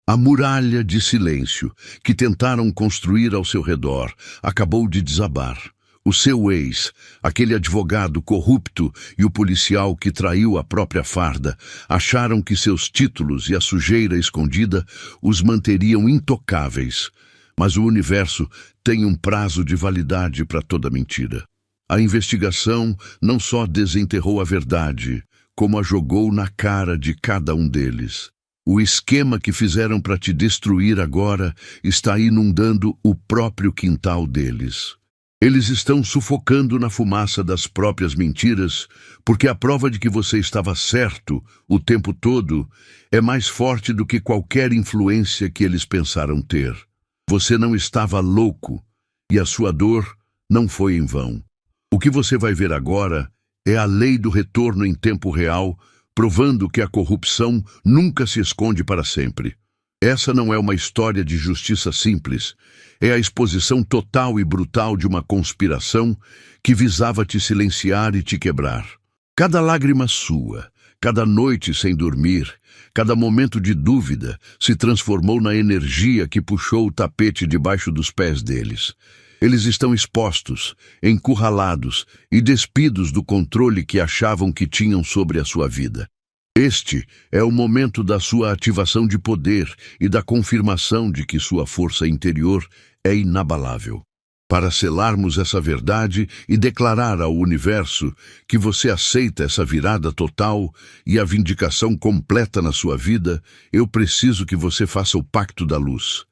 A muralha de silêncio que tentaram construir ao seu redor acabou de desabar. O seu ex, aquele advogado corrupto e o policial que traiu a própria farda, acharam que seus títulos e a sujeira escondida os manteriam intocáveis. Mas o universo tem um prazo de validade para toda mentira. A investigação não só desenterrou a verdade, como a jogou na cara de cada um deles. O esquema que fizeram para te destruir agora está inundando o próprio quintal deles. Eles estão sufocando na fumaça das próprias mentiras, porque a prova de que você estava certo o tempo todo é mais forte do que qualquer influência que eles pensaram ter. Você não estava louco e a sua dor não foi em vão. O que você vai ver agora é a lei do retorno em tempo real, provando que a corrupção nunca se esconde para sempre. Essa não é uma história de justiça simples, é a exposição total e brutal de uma conspiração que visava te silenciar e te quebrar. Cada lágrima sua, cada noite sem dormir, cada momento de dúvida se transformou na energia que puxou o tapete debaixo dos pés deles. Eles estão expostos, encurralados e despidos do controle que achavam que tinham sobre a sua vida. Este é o momento da sua ativação de poder e da confirmação de que sua força interior é inabalável. Para selarmos essa verdade e declarar ao universo que você aceita essa virada total e a vindicação completa na sua vida, eu preciso que você faça o pacto da luz.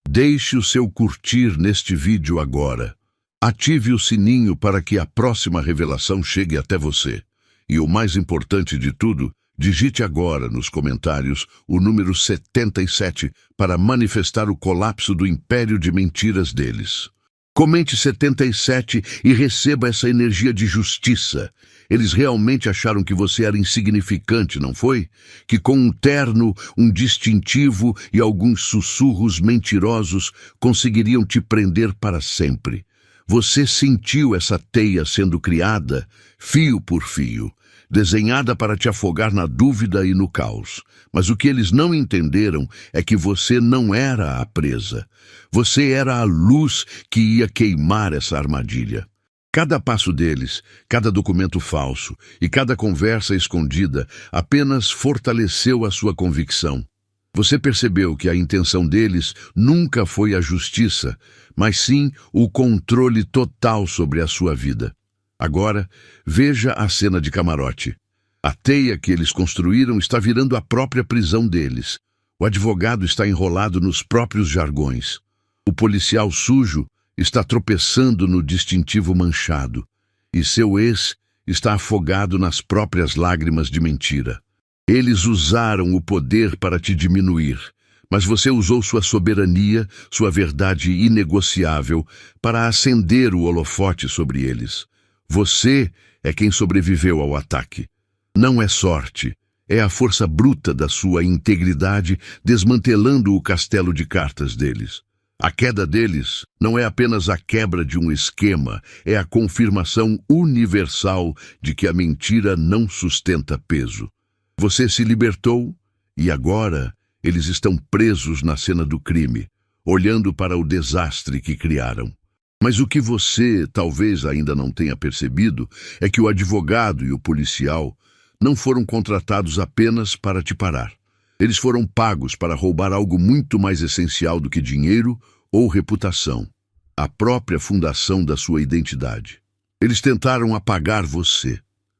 Deixe o seu curtir neste vídeo agora. Ative o sininho para que a próxima revelação chegue até você. E o mais importante de tudo, digite agora nos comentários o número 77 para manifestar o colapso do império de mentiras deles. Comente 77 e receba essa energia de justiça. Eles realmente acharam que você era insignificante, não foi? Que com um terno, um distintivo e alguns sussurros mentirosos conseguiriam te prender para sempre. Você sentiu essa teia sendo criada, fio por fio, desenhada para te afogar na dúvida e no caos. Mas o que eles não entenderam é que você não era a presa. Você era a luz que ia queimar essa armadilha. Cada passo deles, cada documento falso e cada conversa escondida apenas fortaleceu a sua convicção. Você percebeu que a intenção deles nunca foi a justiça, mas sim o controle total sobre a sua vida. Agora, veja a cena de camarote. A teia que eles construíram está virando a própria prisão deles. O advogado está enrolado nos próprios jargões. O policial sujo está tropeçando no distintivo manchado. E seu ex está afogado nas próprias lágrimas de mentira. Eles usaram o poder para te diminuir, mas você usou sua soberania, sua verdade inegociável, para acender o holofote sobre eles. Você é quem sobreviveu ao ataque. Não é sorte, é a força bruta da sua integridade desmantelando o castelo de cartas deles. A queda deles não é apenas a quebra de um esquema, é a confirmação universal de que a mentira não sustenta peso. Você se libertou e agora eles estão presos na cena do crime, olhando para o desastre que criaram. Mas o que você talvez ainda não tenha percebido é que o advogado e o policial não foram contratados apenas para te parar. Eles foram pagos para roubar algo muito mais essencial do que dinheiro ou reputação, a própria fundação da sua identidade. Eles tentaram apagar você.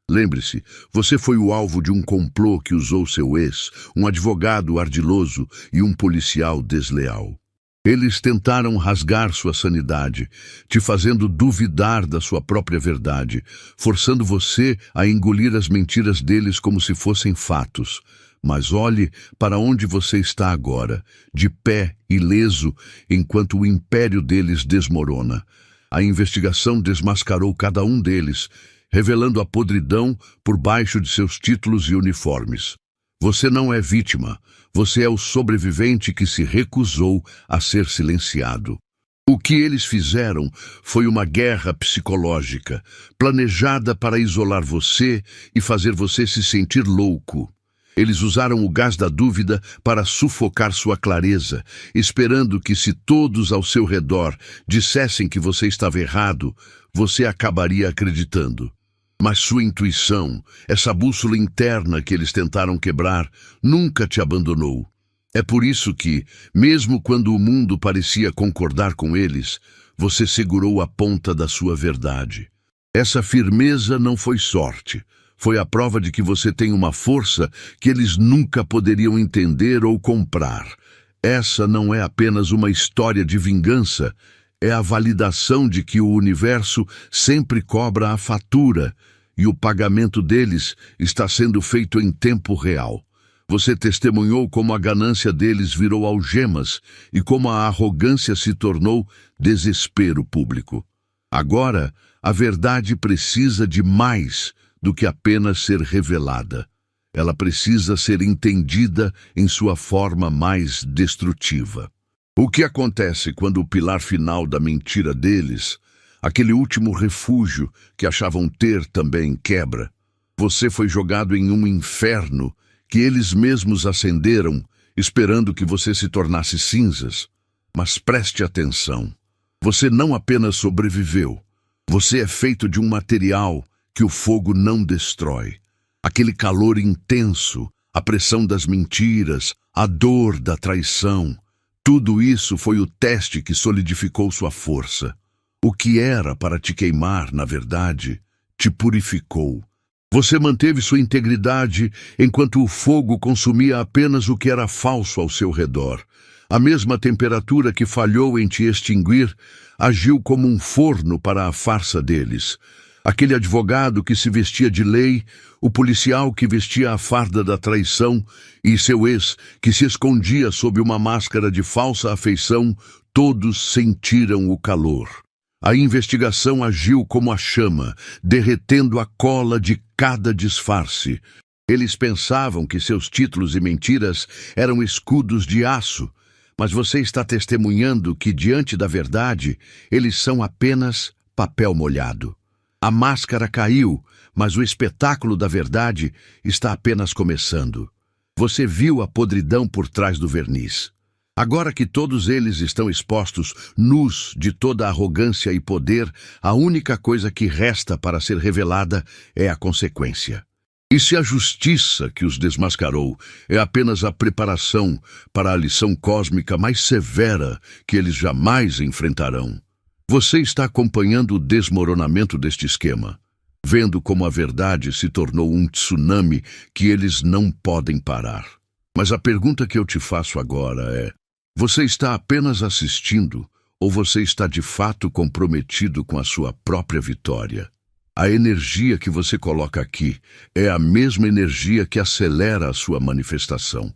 Lembre-se, você foi o alvo de um complô que usou seu ex, um advogado ardiloso e um policial desleal. Eles tentaram rasgar sua sanidade, te fazendo duvidar da sua própria verdade, forçando você a engolir as mentiras deles como se fossem fatos. Mas olhe para onde você está agora, de pé, ileso, enquanto o império deles desmorona. A investigação desmascarou cada um deles, revelando a podridão por baixo de seus títulos e uniformes. Você não é vítima, você é o sobrevivente que se recusou a ser silenciado. O que eles fizeram foi uma guerra psicológica, planejada para isolar você e fazer você se sentir louco. Eles usaram o gás da dúvida para sufocar sua clareza, esperando que, se todos ao seu redor dissessem que você estava errado, você acabaria acreditando. Mas sua intuição, essa bússola interna que eles tentaram quebrar, nunca te abandonou. É por isso que, mesmo quando o mundo parecia concordar com eles, você segurou a ponta da sua verdade. Essa firmeza não foi sorte. Foi a prova de que você tem uma força que eles nunca poderiam entender ou comprar. Essa não é apenas uma história de vingança, é a validação de que o universo sempre cobra a fatura, e o pagamento deles está sendo feito em tempo real. Você testemunhou como a ganância deles virou algemas e como a arrogância se tornou desespero público. Agora, a verdade precisa de mais do que apenas ser revelada. Ela precisa ser entendida em sua forma mais destrutiva. O que acontece quando o pilar final da mentira deles, aquele último refúgio que achavam ter, também quebra? Você foi jogado em um inferno que eles mesmos acenderam, esperando que você se tornasse cinzas. Mas preste atenção. Você não apenas sobreviveu. Você é feito de um material que o fogo não destrói. Aquele calor intenso, a pressão das mentiras, a dor da traição, tudo isso foi o teste que solidificou sua força. O que era para te queimar, na verdade, te purificou. Você manteve sua integridade enquanto o fogo consumia apenas o que era falso ao seu redor. A mesma temperatura que falhou em te extinguir agiu como um forno para a farsa deles. Aquele advogado que se vestia de lei, o policial que vestia a farda da traição e seu ex que se escondia sob uma máscara de falsa afeição, todos sentiram o calor. A investigação agiu como a chama, derretendo a cola de cada disfarce. Eles pensavam que seus títulos e mentiras eram escudos de aço, mas você está testemunhando que, diante da verdade, eles são apenas papel molhado. A máscara caiu, mas o espetáculo da verdade está apenas começando. Você viu a podridão por trás do verniz. Agora que todos eles estão expostos, nus de toda a arrogância e poder, a única coisa que resta para ser revelada é a consequência. E se a justiça que os desmascarou é apenas a preparação para a lição cósmica mais severa que eles jamais enfrentarão? Você está acompanhando o desmoronamento deste esquema, vendo como a verdade se tornou um tsunami que eles não podem parar. Mas a pergunta que eu te faço agora é: você está apenas assistindo ou você está de fato comprometido com a sua própria vitória? A energia que você coloca aqui é a mesma energia que acelera a sua manifestação.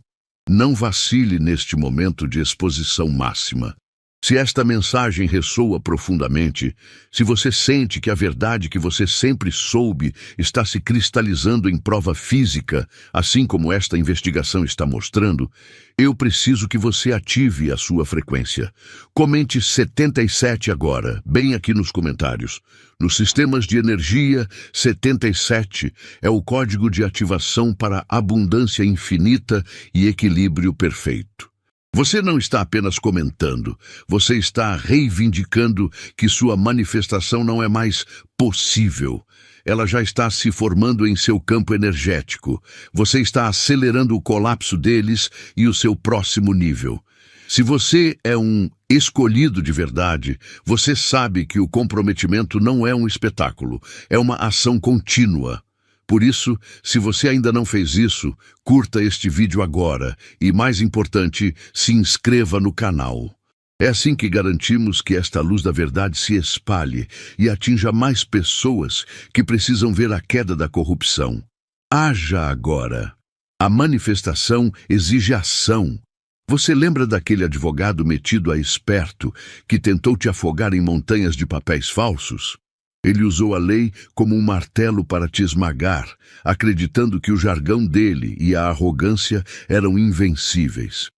Não vacile neste momento de exposição máxima. Se esta mensagem ressoa profundamente, se você sente que a verdade que você sempre soube está se cristalizando em prova física, assim como esta investigação está mostrando, eu preciso que você ative a sua frequência. Comente 77 agora, bem aqui nos comentários. Nos sistemas de energia, 77 é o código de ativação para abundância infinita e equilíbrio perfeito. Você não está apenas comentando, você está reivindicando que sua manifestação não é mais possível. Ela já está se formando em seu campo energético. Você está acelerando o colapso deles e o seu próximo nível. Se você é um escolhido de verdade, você sabe que o comprometimento não é um espetáculo, é uma ação contínua. Por isso, se você ainda não fez isso, curta este vídeo agora e, mais importante, se inscreva no canal. É assim que garantimos que esta luz da verdade se espalhe e atinja mais pessoas que precisam ver a queda da corrupção. Haja agora. A manifestação exige ação. Você lembra daquele advogado metido a esperto que tentou te afogar em montanhas de papéis falsos? Ele usou a lei como um martelo para te esmagar, acreditando que o jargão dele e a arrogância eram invencíveis.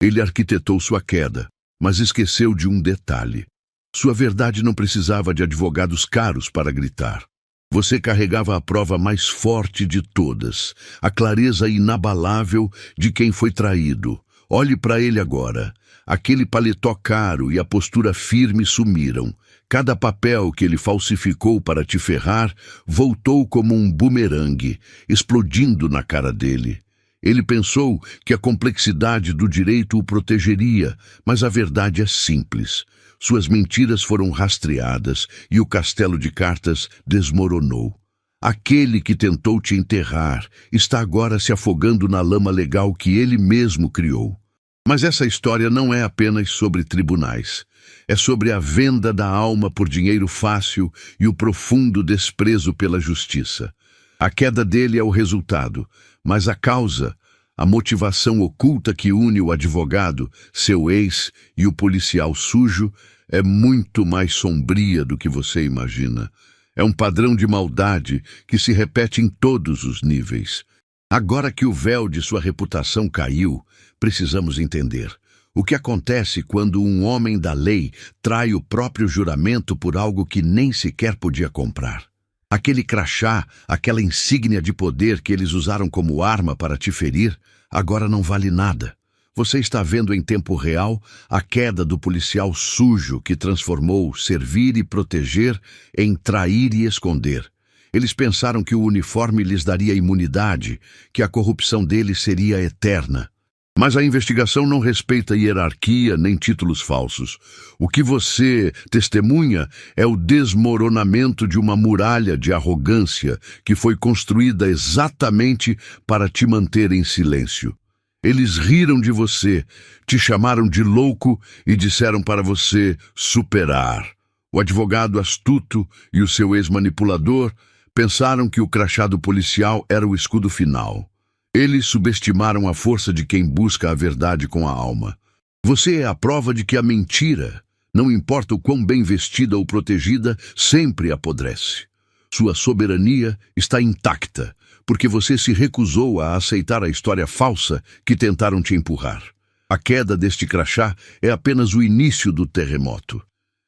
Ele arquitetou sua queda, mas esqueceu de um detalhe. Sua verdade não precisava de advogados caros para gritar. Você carregava a prova mais forte de todas, a clareza inabalável de quem foi traído. Olhe para ele agora. Aquele paletó caro e a postura firme sumiram. Cada papel que ele falsificou para te ferrar voltou como um bumerangue, explodindo na cara dele. Ele pensou que a complexidade do direito o protegeria, mas a verdade é simples. Suas mentiras foram rastreadas e o castelo de cartas desmoronou. Aquele que tentou te enterrar está agora se afogando na lama legal que ele mesmo criou. Mas essa história não é apenas sobre tribunais. É sobre a venda da alma por dinheiro fácil e o profundo desprezo pela justiça. A queda dele é o resultado, mas a causa, a motivação oculta que une o advogado, seu ex e o policial sujo, é muito mais sombria do que você imagina. É um padrão de maldade que se repete em todos os níveis. Agora que o véu de sua reputação caiu, precisamos entender. O que acontece quando um homem da lei trai o próprio juramento por algo que nem sequer podia comprar? Aquele crachá, aquela insígnia de poder que eles usaram como arma para te ferir, agora não vale nada. Você está vendo em tempo real a queda do policial sujo que transformou servir e proteger em trair e esconder. Eles pensaram que o uniforme lhes daria imunidade, que a corrupção deles seria eterna. Mas a investigação não respeita hierarquia nem títulos falsos. O que você testemunha é o desmoronamento de uma muralha de arrogância que foi construída exatamente para te manter em silêncio. Eles riram de você, te chamaram de louco e disseram para você superar. O advogado astuto e o seu ex-manipulador pensaram que o crachado policial era o escudo final. Eles subestimaram a força de quem busca a verdade com a alma. Você é a prova de que a mentira, não importa o quão bem vestida ou protegida, sempre apodrece. Sua soberania está intacta, porque você se recusou a aceitar a história falsa que tentaram te empurrar. A queda deste crachá é apenas o início do terremoto.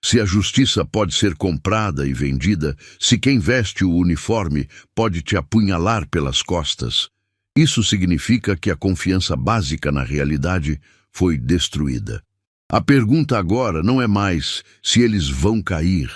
Se a justiça pode ser comprada e vendida, se quem veste o uniforme pode te apunhalar pelas costas, isso significa que a confiança básica na realidade foi destruída. A pergunta agora não é mais se eles vão cair,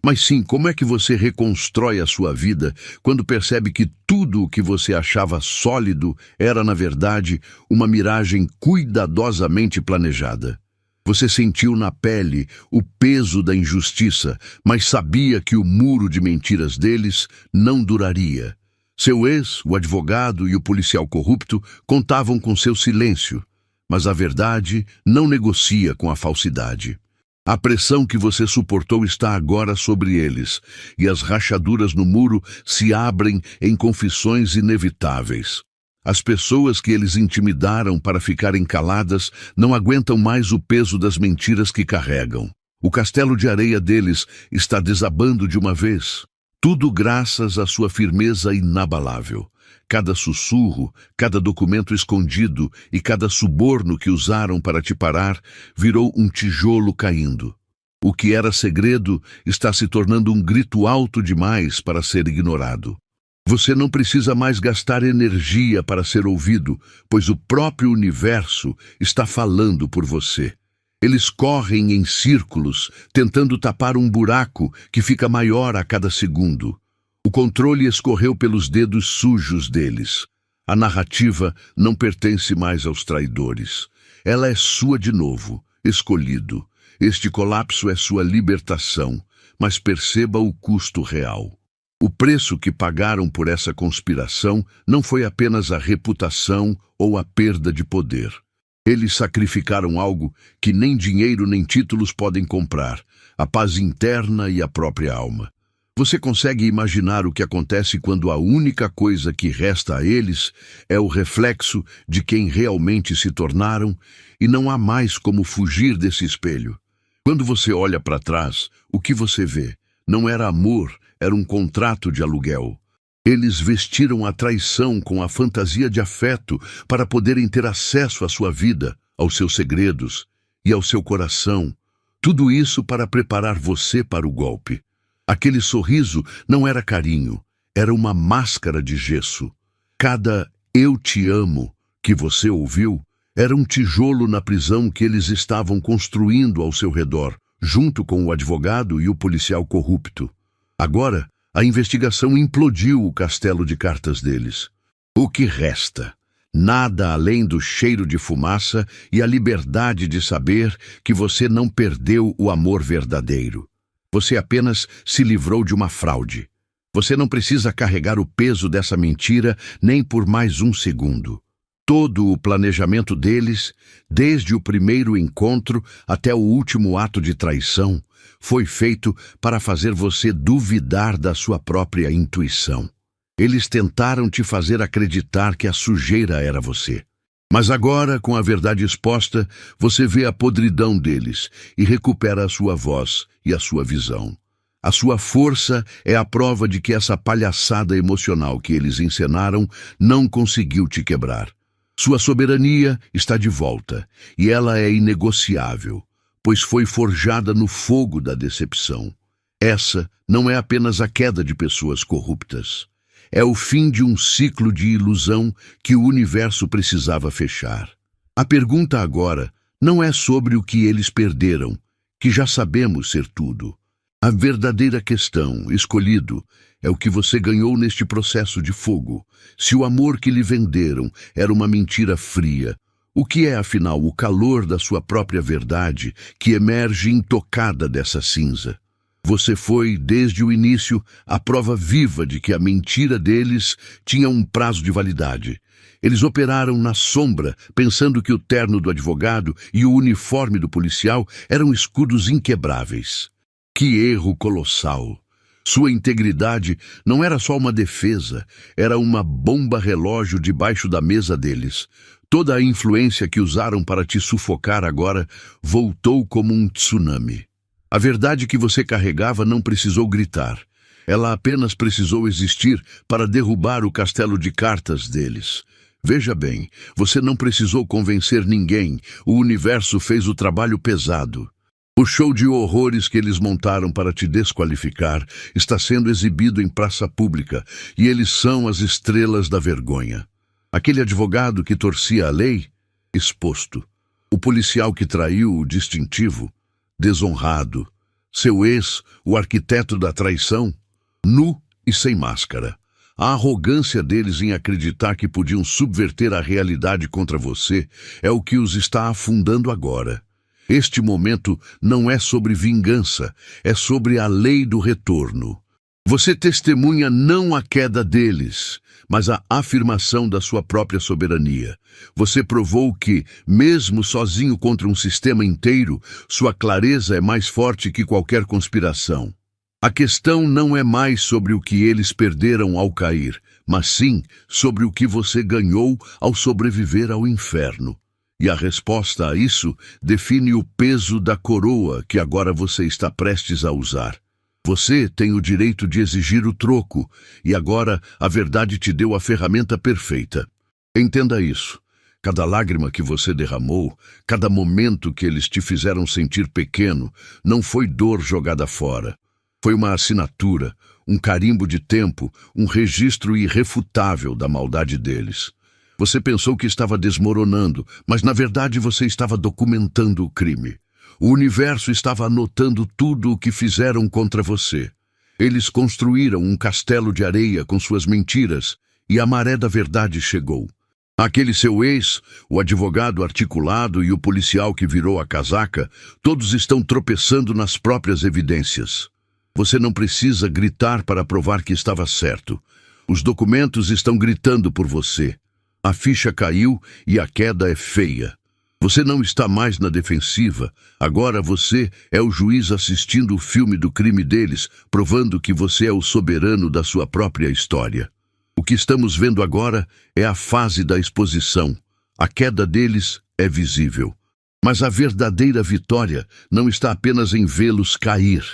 mas sim como é que você reconstrói a sua vida quando percebe que tudo o que você achava sólido era, na verdade, uma miragem cuidadosamente planejada. Você sentiu na pele o peso da injustiça, mas sabia que o muro de mentiras deles não duraria. Seu ex, o advogado e o policial corrupto contavam com seu silêncio, mas a verdade não negocia com a falsidade. A pressão que você suportou está agora sobre eles, e as rachaduras no muro se abrem em confissões inevitáveis. As pessoas que eles intimidaram para ficarem caladas não aguentam mais o peso das mentiras que carregam. O castelo de areia deles está desabando de uma vez. Tudo graças à sua firmeza inabalável. Cada sussurro, cada documento escondido e cada suborno que usaram para te parar virou um tijolo caindo. O que era segredo está se tornando um grito alto demais para ser ignorado. Você não precisa mais gastar energia para ser ouvido, pois o próprio universo está falando por você. Eles correm em círculos, tentando tapar um buraco que fica maior a cada segundo. O controle escorreu pelos dedos sujos deles. A narrativa não pertence mais aos traidores. Ela é sua de novo, escolhido. Este colapso é sua libertação, mas perceba o custo real. O preço que pagaram por essa conspiração não foi apenas a reputação ou a perda de poder. Eles sacrificaram algo que nem dinheiro nem títulos podem comprar, a paz interna e a própria alma. Você consegue imaginar o que acontece quando a única coisa que resta a eles é o reflexo de quem realmente se tornaram e não há mais como fugir desse espelho? Quando você olha para trás, o que você vê? Não era amor, era um contrato de aluguel. Eles vestiram a traição com a fantasia de afeto para poderem ter acesso à sua vida, aos seus segredos e ao seu coração. Tudo isso para preparar você para o golpe. Aquele sorriso não era carinho, era uma máscara de gesso. Cada "eu te amo" que você ouviu era um tijolo na prisão que eles estavam construindo ao seu redor, junto com o advogado e o policial corrupto. Agora, a investigação implodiu o castelo de cartas deles. O que resta? Nada além do cheiro de fumaça e a liberdade de saber que você não perdeu o amor verdadeiro. Você apenas se livrou de uma fraude. Você não precisa carregar o peso dessa mentira nem por mais um segundo. Todo o planejamento deles, desde o primeiro encontro até o último ato de traição, foi feito para fazer você duvidar da sua própria intuição. Eles tentaram te fazer acreditar que a sujeira era você. Mas agora, com a verdade exposta, você vê a podridão deles e recupera a sua voz e a sua visão. A sua força é a prova de que essa palhaçada emocional que eles encenaram não conseguiu te quebrar. Sua soberania está de volta, e ela é inegociável, pois foi forjada no fogo da decepção. Essa não é apenas a queda de pessoas corruptas. É o fim de um ciclo de ilusão que o universo precisava fechar. A pergunta agora não é sobre o que eles perderam, que já sabemos ser tudo. A verdadeira questão, escolhido, é o que você ganhou neste processo de fogo. Se o amor que lhe venderam era uma mentira fria, o que é, afinal, o calor da sua própria verdade que emerge intocada dessa cinza? Você foi, desde o início, a prova viva de que a mentira deles tinha um prazo de validade. Eles operaram na sombra, pensando que o terno do advogado e o uniforme do policial eram escudos inquebráveis. Que erro colossal! Sua integridade não era só uma defesa, era uma bomba-relógio debaixo da mesa deles. Toda a influência que usaram para te sufocar agora voltou como um tsunami. A verdade que você carregava não precisou gritar. Ela apenas precisou existir para derrubar o castelo de cartas deles. Veja bem, você não precisou convencer ninguém. O universo fez o trabalho pesado. O show de horrores que eles montaram para te desqualificar está sendo exibido em praça pública, e eles são as estrelas da vergonha. Aquele advogado que torcia a lei, exposto. O policial que traiu o distintivo, desonrado. Seu ex, o arquiteto da traição, nu e sem máscara. A arrogância deles em acreditar que podiam subverter a realidade contra você é o que os está afundando agora. Este momento não é sobre vingança, é sobre a lei do retorno. Você testemunha não a queda deles, mas a afirmação da sua própria soberania. Você provou que, mesmo sozinho contra um sistema inteiro, sua clareza é mais forte que qualquer conspiração. A questão não é mais sobre o que eles perderam ao cair, mas sim sobre o que você ganhou ao sobreviver ao inferno. E a resposta a isso define o peso da coroa que agora você está prestes a usar. Você tem o direito de exigir o troco, e agora a verdade te deu a ferramenta perfeita. Entenda isso. Cada lágrima que você derramou, cada momento que eles te fizeram sentir pequeno, não foi dor jogada fora. Foi uma assinatura, um carimbo de tempo, um registro irrefutável da maldade deles. Você pensou que estava desmoronando, mas na verdade você estava documentando o crime. O universo estava anotando tudo o que fizeram contra você. Eles construíram um castelo de areia com suas mentiras, e a maré da verdade chegou. Aquele seu ex, o advogado articulado e o policial que virou a casaca, todos estão tropeçando nas próprias evidências. Você não precisa gritar para provar que estava certo. Os documentos estão gritando por você. A ficha caiu e a queda é feia. Você não está mais na defensiva. Agora você é o juiz assistindo o filme do crime deles, provando que você é o soberano da sua própria história. O que estamos vendo agora é a fase da exposição. A queda deles é visível. Mas a verdadeira vitória não está apenas em vê-los cair.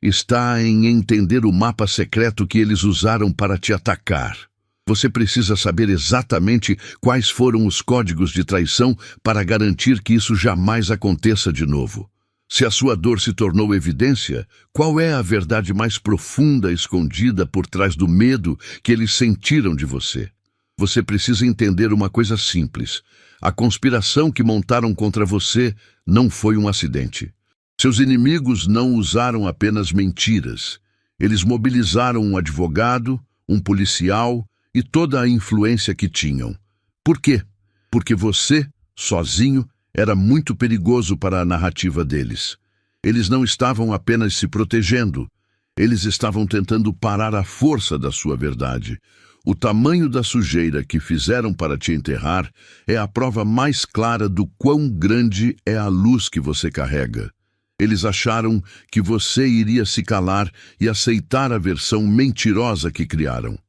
Está em entender o mapa secreto que eles usaram para te atacar. Você precisa saber exatamente quais foram os códigos de traição para garantir que isso jamais aconteça de novo. Se a sua dor se tornou evidência, qual é a verdade mais profunda escondida por trás do medo que eles sentiram de você? Você precisa entender uma coisa simples. A conspiração que montaram contra você não foi um acidente. Seus inimigos não usaram apenas mentiras. Eles mobilizaram um advogado, um policial e toda a influência que tinham. Por quê? Porque você, sozinho, era muito perigoso para a narrativa deles. Eles não estavam apenas se protegendo, eles estavam tentando parar a força da sua verdade. O tamanho da sujeira que fizeram para te enterrar é a prova mais clara do quão grande é a luz que você carrega. Eles acharam que você iria se calar e aceitar a versão mentirosa que criaram.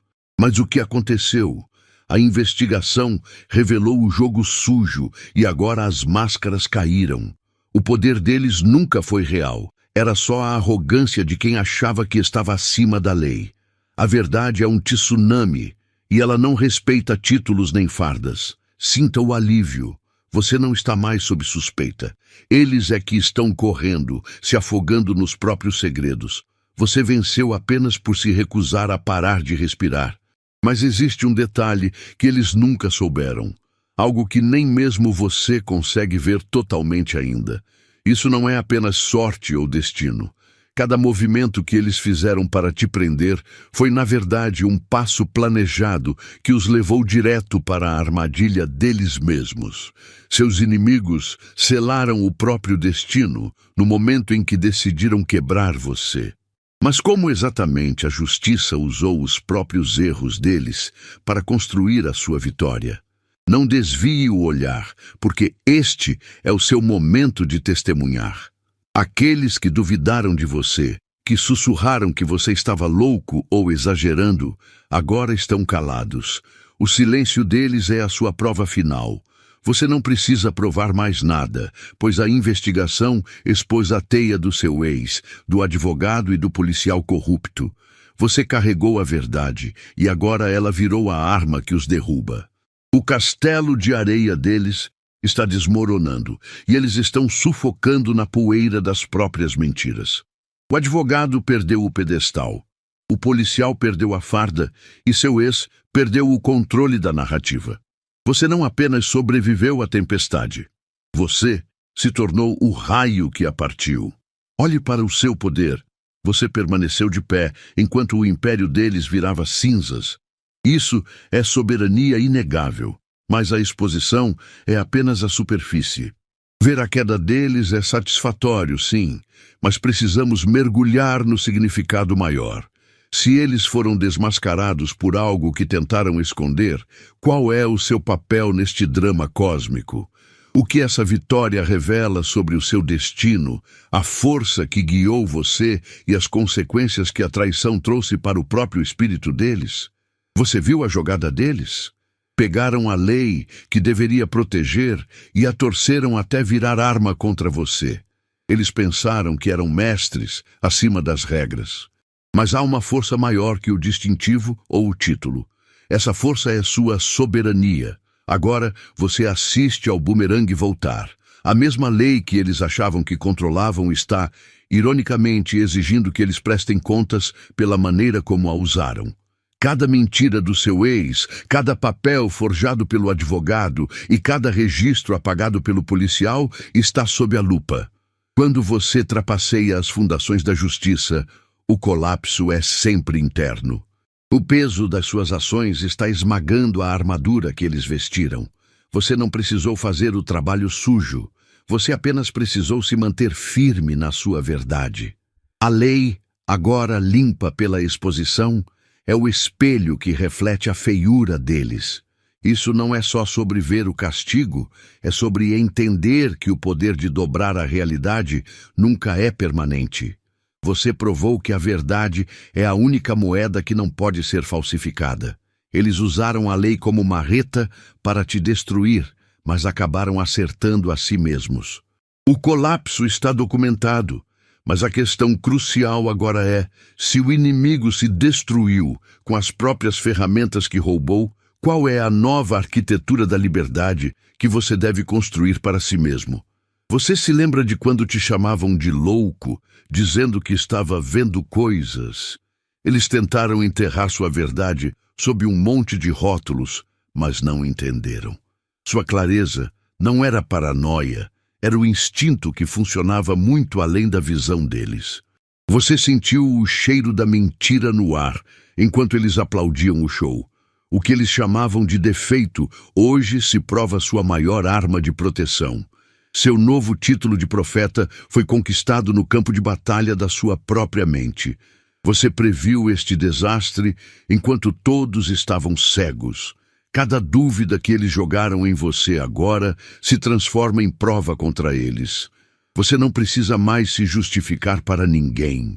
Mas o que aconteceu? A investigação revelou o jogo sujo e agora as máscaras caíram. O poder deles nunca foi real. Era só a arrogância de quem achava que estava acima da lei. A verdade é um tsunami e ela não respeita títulos nem fardas. Sinta o alívio. Você não está mais sob suspeita. Eles é que estão correndo, se afogando nos próprios segredos. Você venceu apenas por se recusar a parar de respirar. Mas existe um detalhe que eles nunca souberam. Algo que nem mesmo você consegue ver totalmente ainda. Isso não é apenas sorte ou destino. Cada movimento que eles fizeram para te prender foi, na verdade, um passo planejado que os levou direto para a armadilha deles mesmos. Seus inimigos selaram o próprio destino no momento em que decidiram quebrar você. Mas como exatamente a justiça usou os próprios erros deles para construir a sua vitória? Não desvie o olhar, porque este é o seu momento de testemunhar. Aqueles que duvidaram de você, que sussurraram que você estava louco ou exagerando, agora estão calados. O silêncio deles é a sua prova final. Você não precisa provar mais nada, pois a investigação expôs a teia do seu ex, do advogado e do policial corrupto. Você carregou a verdade e agora ela virou a arma que os derruba. O castelo de areia deles está desmoronando e eles estão sufocando na poeira das próprias mentiras. O advogado perdeu o pedestal, o policial perdeu a farda e seu ex perdeu o controle da narrativa. Você não apenas sobreviveu à tempestade, você se tornou o raio que a partiu. Olhe para o seu poder. Você permaneceu de pé enquanto o império deles virava cinzas. Isso é soberania inegável, mas a exposição é apenas a superfície. Ver a queda deles é satisfatório, sim, mas precisamos mergulhar no significado maior. Se eles foram desmascarados por algo que tentaram esconder, qual é o seu papel neste drama cósmico? O que essa vitória revela sobre o seu destino, a força que guiou você e as consequências que a traição trouxe para o próprio espírito deles? Você viu a jogada deles? Pegaram a lei que deveria proteger e a torceram até virar arma contra você. Eles pensaram que eram mestres acima das regras. Mas há uma força maior que o distintivo ou o título. Essa força é sua soberania. Agora você assiste ao bumerangue voltar. A mesma lei que eles achavam que controlavam está, ironicamente, exigindo que eles prestem contas pela maneira como a usaram. Cada mentira do seu ex, cada papel forjado pelo advogado e cada registro apagado pelo policial está sob a lupa. Quando você trapaceia as fundações da justiça, o colapso é sempre interno. O peso das suas ações está esmagando a armadura que eles vestiram. Você não precisou fazer o trabalho sujo. Você apenas precisou se manter firme na sua verdade. A lei, agora limpa pela exposição, é o espelho que reflete a feiura deles. Isso não é só sobre ver o castigo, é sobre entender que o poder de dobrar a realidade nunca é permanente. Você provou que a verdade é a única moeda que não pode ser falsificada. Eles usaram a lei como marreta para te destruir, mas acabaram acertando a si mesmos. O colapso está documentado, mas a questão crucial agora é: se o inimigo se destruiu com as próprias ferramentas que roubou, qual é a nova arquitetura da liberdade que você deve construir para si mesmo? Você se lembra de quando te chamavam de louco, dizendo que estava vendo coisas? Eles tentaram enterrar sua verdade sob um monte de rótulos, mas não entenderam. Sua clareza não era paranoia, era o instinto que funcionava muito além da visão deles. Você sentiu o cheiro da mentira no ar, enquanto eles aplaudiam o show. O que eles chamavam de defeito, hoje se prova sua maior arma de proteção. Seu novo título de profeta foi conquistado no campo de batalha da sua própria mente. Você previu este desastre enquanto todos estavam cegos. Cada dúvida que eles jogaram em você agora se transforma em prova contra eles. Você não precisa mais se justificar para ninguém.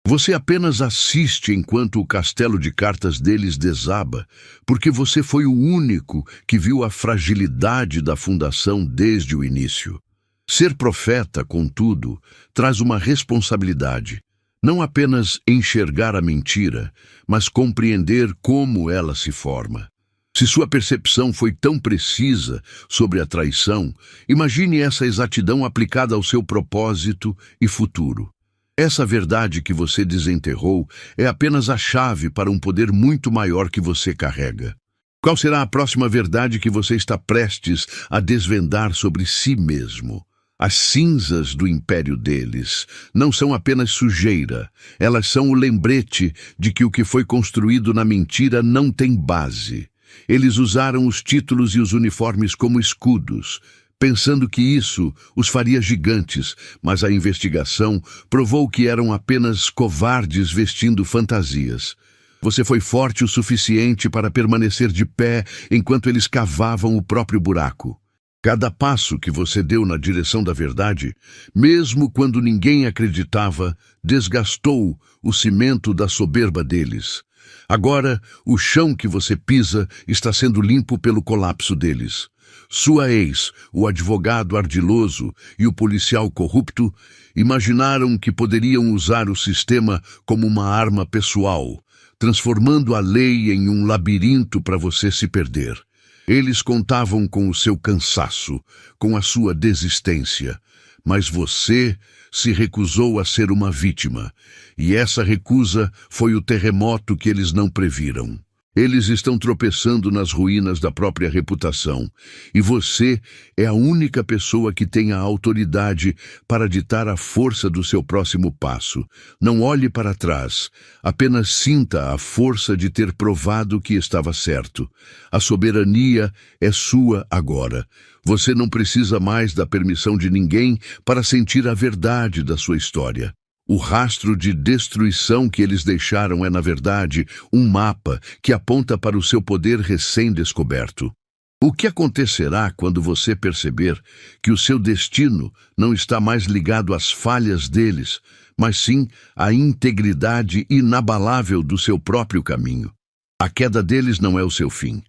Você apenas assiste enquanto o castelo de cartas deles desaba, porque você foi o único que viu a fragilidade da fundação desde o início. Ser profeta, contudo, traz uma responsabilidade. Não apenas enxergar a mentira, mas compreender como ela se forma. Se sua percepção foi tão precisa sobre a traição, imagine essa exatidão aplicada ao seu propósito e futuro. Essa verdade que você desenterrou é apenas a chave para um poder muito maior que você carrega. Qual será a próxima verdade que você está prestes a desvendar sobre si mesmo? As cinzas do império deles não são apenas sujeira, elas são o lembrete de que o que foi construído na mentira não tem base. Eles usaram os títulos e os uniformes como escudos, pensando que isso os faria gigantes, mas a investigação provou que eram apenas covardes vestindo fantasias. Você foi forte o suficiente para permanecer de pé enquanto eles cavavam o próprio buraco. Cada passo que você deu na direção da verdade, mesmo quando ninguém acreditava, desgastou o cimento da soberba deles. Agora, o chão que você pisa está sendo limpo pelo colapso deles. Sua ex, o advogado ardiloso e o policial corrupto, imaginaram que poderiam usar o sistema como uma arma pessoal, transformando a lei em um labirinto para você se perder. Eles contavam com o seu cansaço, com a sua desistência, mas você se recusou a ser uma vítima, e essa recusa foi o terremoto que eles não previram. Eles estão tropeçando nas ruínas da própria reputação, e você é a única pessoa que tem a autoridade para ditar a força do seu próximo passo. Não olhe para trás, apenas sinta a força de ter provado que estava certo. A soberania é sua agora. Você não precisa mais da permissão de ninguém para sentir a verdade da sua história. O rastro de destruição que eles deixaram é, na verdade, um mapa que aponta para o seu poder recém-descoberto. O que acontecerá quando você perceber que o seu destino não está mais ligado às falhas deles, mas sim à integridade inabalável do seu próprio caminho? A queda deles não é o seu fim.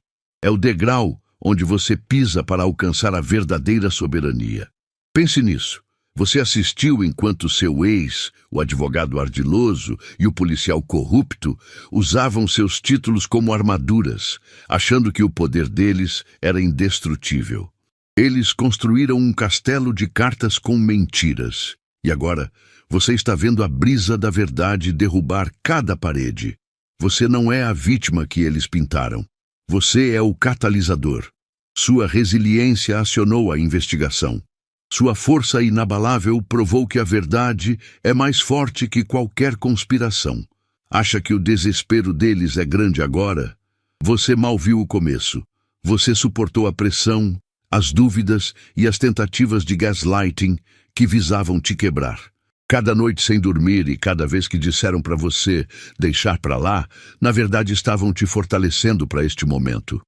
É o degrau onde você pisa para alcançar a verdadeira soberania. Pense nisso. Você assistiu enquanto seu ex, o advogado ardiloso e o policial corrupto usavam seus títulos como armaduras, achando que o poder deles era indestrutível. Eles construíram um castelo de cartas com mentiras. E agora, você está vendo a brisa da verdade derrubar cada parede. Você não é a vítima que eles pintaram. Você é o catalisador. Sua resiliência acionou a investigação. Sua força inabalável provou que a verdade é mais forte que qualquer conspiração. Acha que o desespero deles é grande agora? Você mal viu o começo. Você suportou a pressão, as dúvidas e as tentativas de gaslighting que visavam te quebrar. Cada noite sem dormir e cada vez que disseram para você deixar para lá, na verdade estavam te fortalecendo para este momento.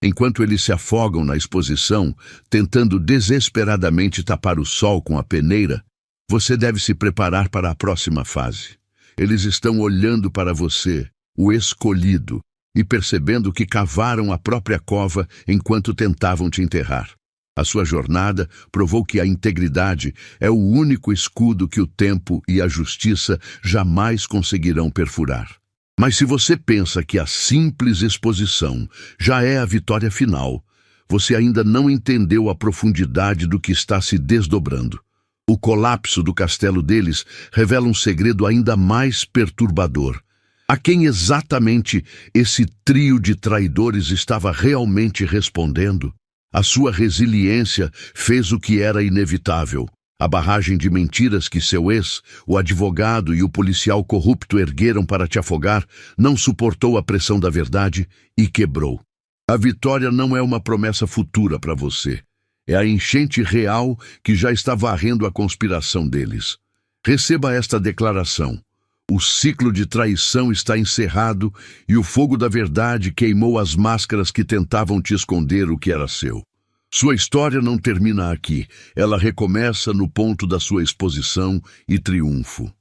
Enquanto eles se afogam na exposição, tentando desesperadamente tapar o sol com a peneira, você deve se preparar para a próxima fase. Eles estão olhando para você, o escolhido, e percebendo que cavaram a própria cova enquanto tentavam te enterrar. A sua jornada provou que a integridade é o único escudo que o tempo e a justiça jamais conseguirão perfurar. Mas se você pensa que a simples exposição já é a vitória final, você ainda não entendeu a profundidade do que está se desdobrando. O colapso do castelo deles revela um segredo ainda mais perturbador. A quem exatamente esse trio de traidores estava realmente respondendo? A sua resiliência fez o que era inevitável. A barragem de mentiras que seu ex, o advogado e o policial corrupto ergueram para te afogar, não suportou a pressão da verdade e quebrou. A vitória não é uma promessa futura para você. É a enchente real que já está varrendo a conspiração deles. Receba esta declaração. O ciclo de traição está encerrado e o fogo da verdade queimou as máscaras que tentavam te esconder o que era seu. Sua história não termina aqui. Ela recomeça no ponto da sua exposição e triunfo.